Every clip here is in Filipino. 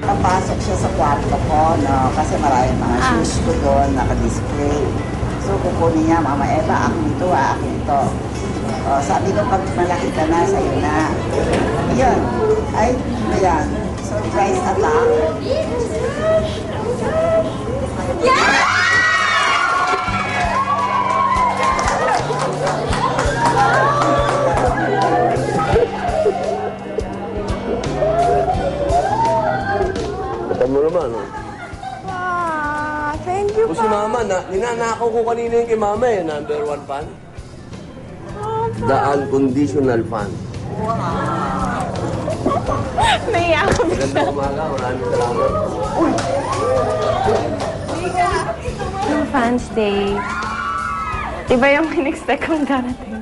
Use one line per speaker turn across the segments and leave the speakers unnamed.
papasok siya sa kwarto ko, no? Kasi maraming mga shoes ko doon, naka-display. So, kukunin niya, Mama Eva, akin ito, akin ito. Sabi ko, pag malaki ka na, sa'yo na. Ayun. Ay, ayan. Surprise attack. Yeah!
Mo naman, no?
Thank you,
O si Mama, ninanakaw ko kanina yung kay Mama eh, number 1 fan. The unconditional fan.
Wow! Naiyak ko.
Magandang umaga, maraming salamat. Uy!
Yung Fans Day, iba yung in-expect kong darating.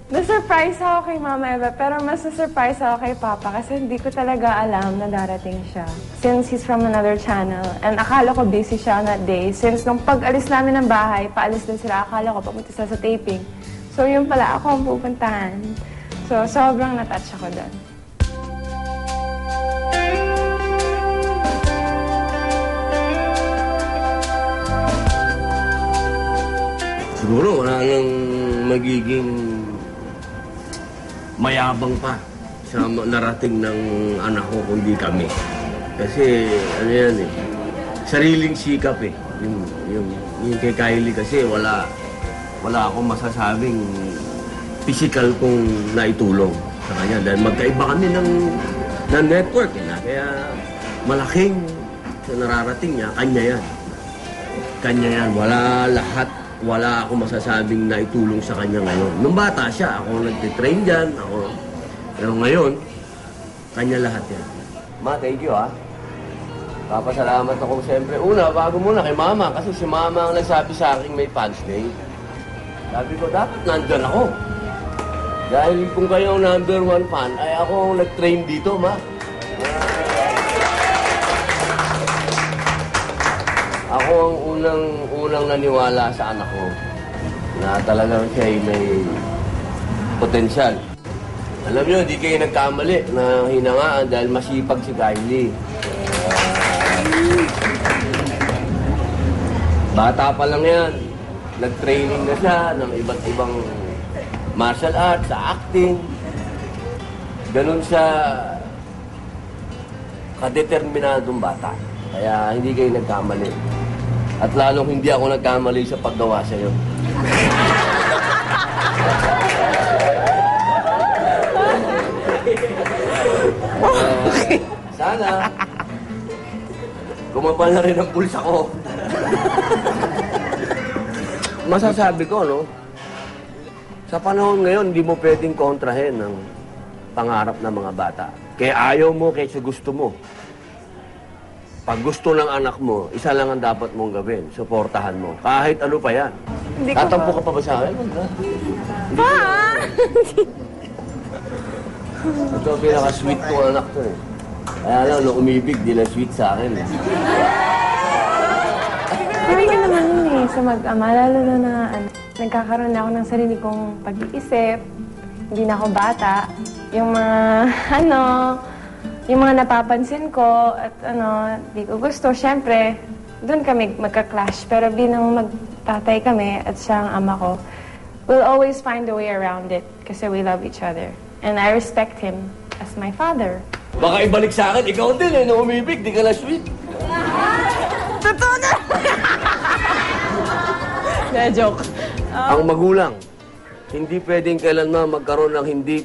Na-surprise ako kay Mama Eva, pero mas na-surprise ako kay Papa kasi hindi ko talaga alam na darating siya. Since he's from another channel, and akala ko busy siya on that day. Since nung pag-alis namin ng bahay, paalis din sila, akala ko papunta sila sa taping. So yun pala ako ang pupuntahan. So sobrang na-touch ako doon.
Siguro wala nang magiging mayabang pa sa narating ng anak ko kundi kami. Kasi ano yan eh, sariling sikap eh. Yung kay Kylie kasi wala akong masasabing physical kong naitulong sa kanya. Dahil magkaiba kami ng network eh. Kaya malaking sa nararating niya, kanya yan. Kanya yan. Wala akong masasabing naitulong sa kanya ngayon. Nung bata siya, ako nagtitrain dyan, pero ngayon, kanya lahat yan. Ma, thank you ha. Papasalamat ako siyempre. Bago muna kay Mama, kasi si Mama ang nagsabi sa akin may Fans Day. Sabi ko, dapat nandyan ako. Dahil kung kayo ang number 1 fan, ay ako ang nag-train dito, Ma. Ako ang unang naniwala sa anak ko na talagang siya ay may potensyal. Alam niyo, hindi kayo nagkamali na hinangaan dahil masipag si Kylie. Bata pa lang yan. Nag-training na siya ng iba't ibang martial arts, sa acting. Ganun siya kadeterminadong bata. Kaya hindi kayo nagkamali. At lalong hindi ako nagkamali sa paggawa sa'yo. Sana, kumapal na rin ang pulsa ko. Masasabi ko, no? Sa panahon ngayon, hindi mo pwedeng kontrahin ng pangarap ng mga bata. Kaya ayaw mo, kaysa gusto mo. Pag gusto ng anak mo, isa lang ang dapat mong gawin. Suportahan mo. Kahit ano pa yan. Tatampo ka pa ba sa akin?
Pa!
Ito pinaka-sweet kong anak to eh. Kaya lang, nung umibig, di lang sweet sa akin eh.
Hindi ka naman yun eh, sa mag-ama. Lalo na nagkakaroon na ako ng sarili kong pag-iisip. Hindi na ako bata. Yung mga, yung mga napapansin ko at di ko gusto, syempre, doon kami magka-clash. Pero bilang magtatay kami at siya ang ama ko, we'll always find a way around it kasi we love each other. And I respect him as my father.
Baka ibalik sa akin, ikaw din eh, nung umibig, di ka na sweet.
Totoo na! Joke.
Ang magulang, hindi pwedeng kailanman magkaroon ng hindi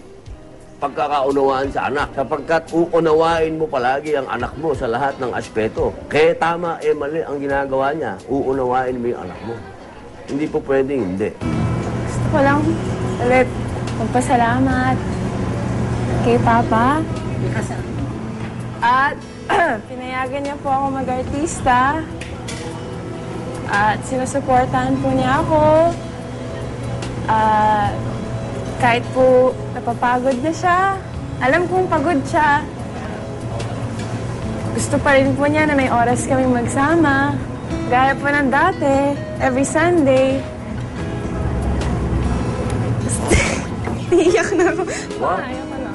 pagkakaunawaan sa anak. Sapagkat uunawain mo palagi ang anak mo sa lahat ng aspeto. Kaya tama, mali ang ginagawa niya. Uunawain mo yung anak mo. Hindi po pwedeng hindi.
Gusto ko lang ulit magpasalamat kay Papa. At pinayagan niya po ako mag-artista. At sinusuportahan po niya ako. Kahit po napapagod na siya, alam kong pagod siya. Gusto pa rin po niya na may oras kaming magsama. Gaya po ng dati, every Sunday. Iiyak na ako.
Wow.
Ayaw ko na.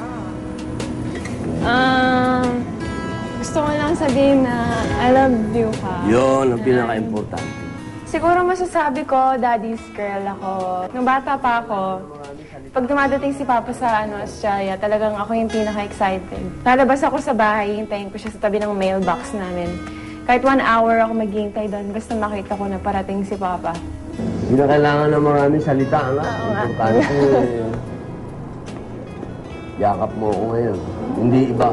Gusto ko lang sabihin na I love you ka.
Yun ang pinaka-importante.
Siguro masasabi ko, daddy's girl ako. Nung bata pa ako, pag dumadating si Papa sa Australia, talagang ako yung pinaka-excited. Lalabas ako sa bahay, hintayin ko siya sa tabi ng mailbox namin. Kahit 1 hour ako maghihintay doon, basta makita ko na parating si Papa.
Hindi na kailangan ng maraming salita, nga.
Oo nga.
Importante, yakap mo ako ngayon. Hindi iba.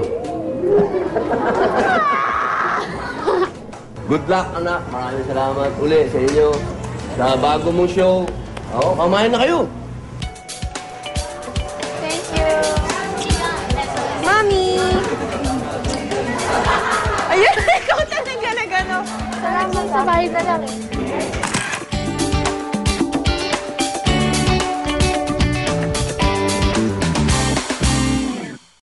Good luck, anak. Maraming salamat uli sa inyo. Sa bago mong show. Oo, kamain na kayo.
Thank you! Mami! Ayun, ikaw talaga na gano'n.
Salamat sa bahay na lang eh.